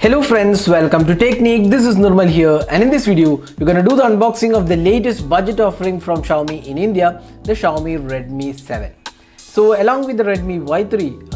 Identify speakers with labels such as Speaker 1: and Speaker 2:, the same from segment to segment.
Speaker 1: Hello friends, welcome to Technique. This is Nirmal here, and in this video we're going to do the unboxing of the latest budget offering from Xiaomi in India, the Xiaomi Redmi 7. So along with the Redmi Y3,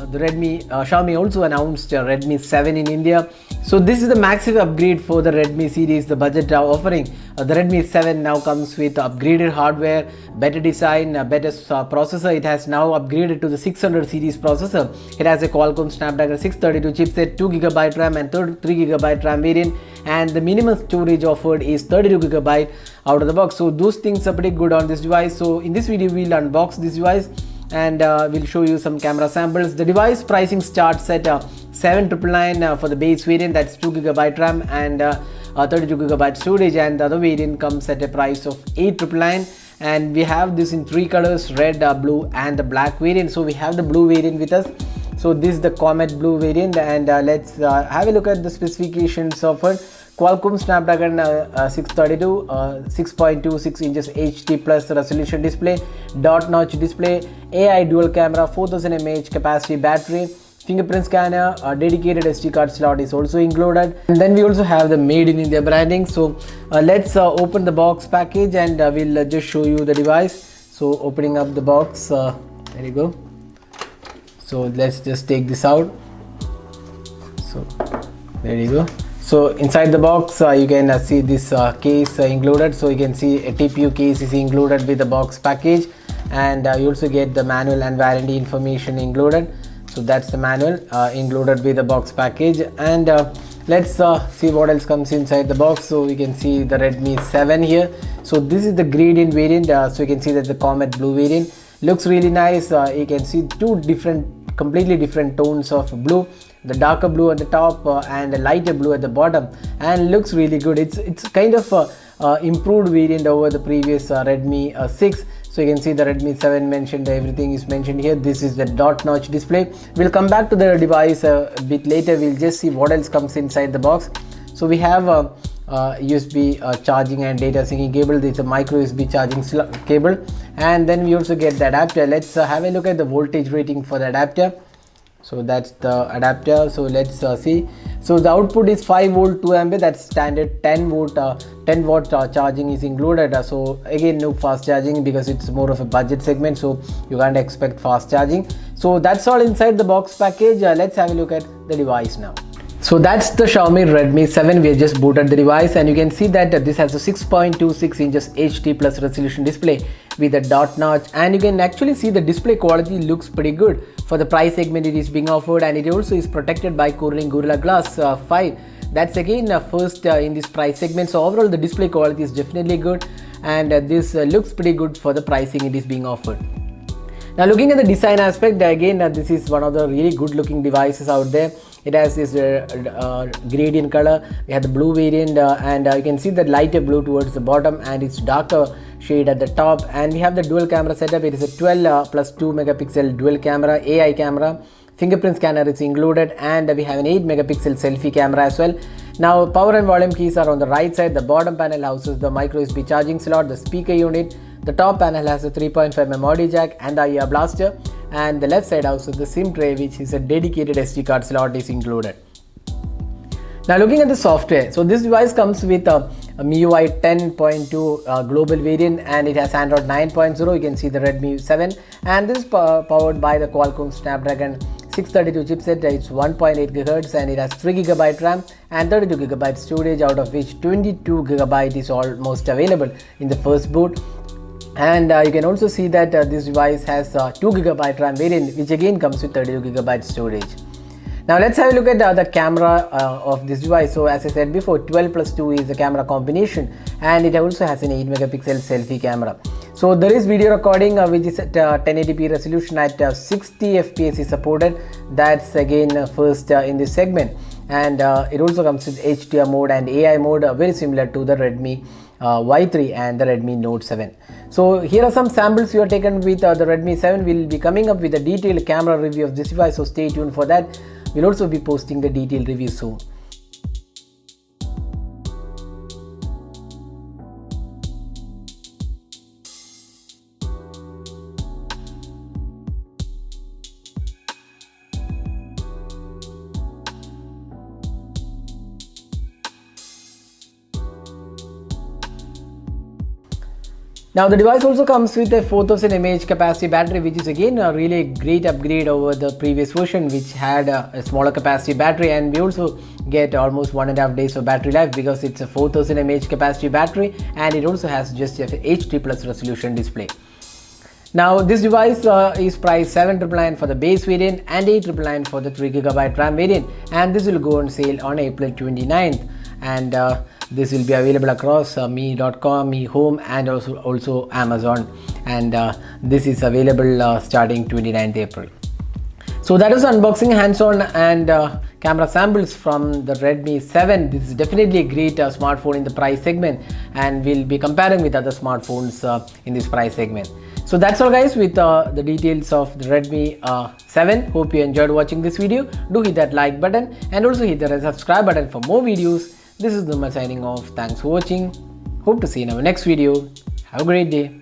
Speaker 1: Xiaomi also announced Redmi 7 in India. So this is the massive upgrade for the Redmi series, the budget offering. The Redmi 7 now comes with upgraded hardware, better design, better processor. It has now upgraded to the 600 series processor. It has a Qualcomm Snapdragon 632 chipset, 2GB RAM and 3GB RAM variant, and the minimum storage offered is 32GB out of the box. So those things are pretty good on this device. So in this video we'll unbox this device and we'll show you some camera samples. The device pricing starts at 7,999 for the base variant, that's 2GB RAM and 32GB storage, and the other variant comes at a price of 8,999, and we have this in three colors: red, blue and the black variant. So we have the blue variant with us. So this is the Comet Blue variant, and let's have a look at the specifications of it. Qualcomm Snapdragon 632, 6.26 inches HD plus resolution display, dot notch display, AI dual camera, 4000 mAh capacity battery, fingerprint scanner, a dedicated SD card slot is also included, and then we also have the Made in India branding. So let's open the box package and we'll just show you the device. So opening up the box, there you go. So let's just take this out. So there you go. So inside the box you can see this case included. So you can see a TPU case is included with the box package, and you also get the manual and warranty information included. So that's the manual included with the box package, and let's see what else comes inside the box. So we can see the Redmi 7 here. So this is the gradient variant. So you can see that the Comet Blue variant looks really nice. You can see two completely different tones of blue, the darker blue at the top and the lighter blue at the bottom, and looks really good. It's kind of improved variant over the previous Redmi 6. So you can see the Redmi 7 mentioned, everything is mentioned here. This is the dot notch display. We'll come back to the device a bit later. We'll just see what else comes inside the box. So we have USB charging and data syncing cable. This is a micro USB charging cable, and then we also get the adapter. Let's have a look at the voltage rating for the adapter. So that's the adapter. So let's see. So the output is 5 volt 2 ampere, that's standard. 10 watt charging is included. So again, no fast charging because it's more of a budget segment, so you can't expect fast charging. So that's all inside the box package. Let's have a look at the device now. So that's the Xiaomi Redmi 7. We have just booted the device, and you can see that this has a 6.26 inches HD plus resolution display with a dot notch, and you can actually see the display quality looks pretty good for the price segment it is being offered, and it also is protected by Corning Gorilla Glass 5. That's again first in this price segment. So overall the display quality is definitely good, and this looks pretty good for the pricing it is being offered. Now looking at the design aspect, again this is one of the really good looking devices out there. It has this gradient color. We have the blue variant, and you can see the lighter blue towards the bottom, and it's darker shade at the top. And we have the dual camera setup. It is a 12 plus 2 megapixel dual camera, AI camera, fingerprint scanner is included, and we have an 8 megapixel selfie camera as well. Now power and volume keys are on the right side. The bottom panel houses the micro USB charging slot, the speaker unit. The top panel has a 3.5mm audio jack and the ear blaster, and the left side houses the SIM tray, which is a dedicated SD card slot is included. Now looking at the software, so this device comes with a MIUI 10.2 global variant, and it has Android 9.0. You can see the Redmi 7, and this is powered by the Qualcomm Snapdragon 632 chipset. It's 1.8 GHz, and it has 3GB RAM and 32GB storage, out of which 22GB is almost available in the first boot. And you can also see that this device has 2GB RAM variant, which again comes with 32GB storage. Now let's have a look at the camera of this device. So as I said before, 12 plus 2 is the camera combination, and it also has an 8 megapixel selfie camera. So there is video recording which is at 1080p resolution at 60 fps is supported. That's again first in this segment, and it also comes with HDR mode and AI mode, very similar to the Redmi Y3 and the Redmi Note 7. So here are some samples you are taken with the Redmi 7. We'll be coming up with a detailed camera review of this device, so stay tuned for that. We'll also be posting the detailed review soon. Now the device also comes with a 4000 mAh capacity battery, which is again a really great upgrade over the previous version, which had a smaller capacity battery, and we also get almost 1.5 days of battery life because it's a 4000 mAh capacity battery, and it also has just a HD plus resolution display. Now this device is priced 7,999 for the base variant and 8,999 for the 3GB RAM variant, and this will go on sale on April 29th, and this will be available across mi.com, Mi Home, and also Amazon, and this is available starting 29th April. So that is unboxing, hands-on, and camera samples from the Redmi 7. This is definitely a great smartphone in the price segment, and we'll be comparing with other smartphones in this price segment. So that's all guys with the details of the Redmi 7. Hope you enjoyed watching this video. Do hit that like button and also hit the subscribe button for more videos. This is Nirmal signing off. Thanks for watching. Hope to see you in our next video. Have a great day.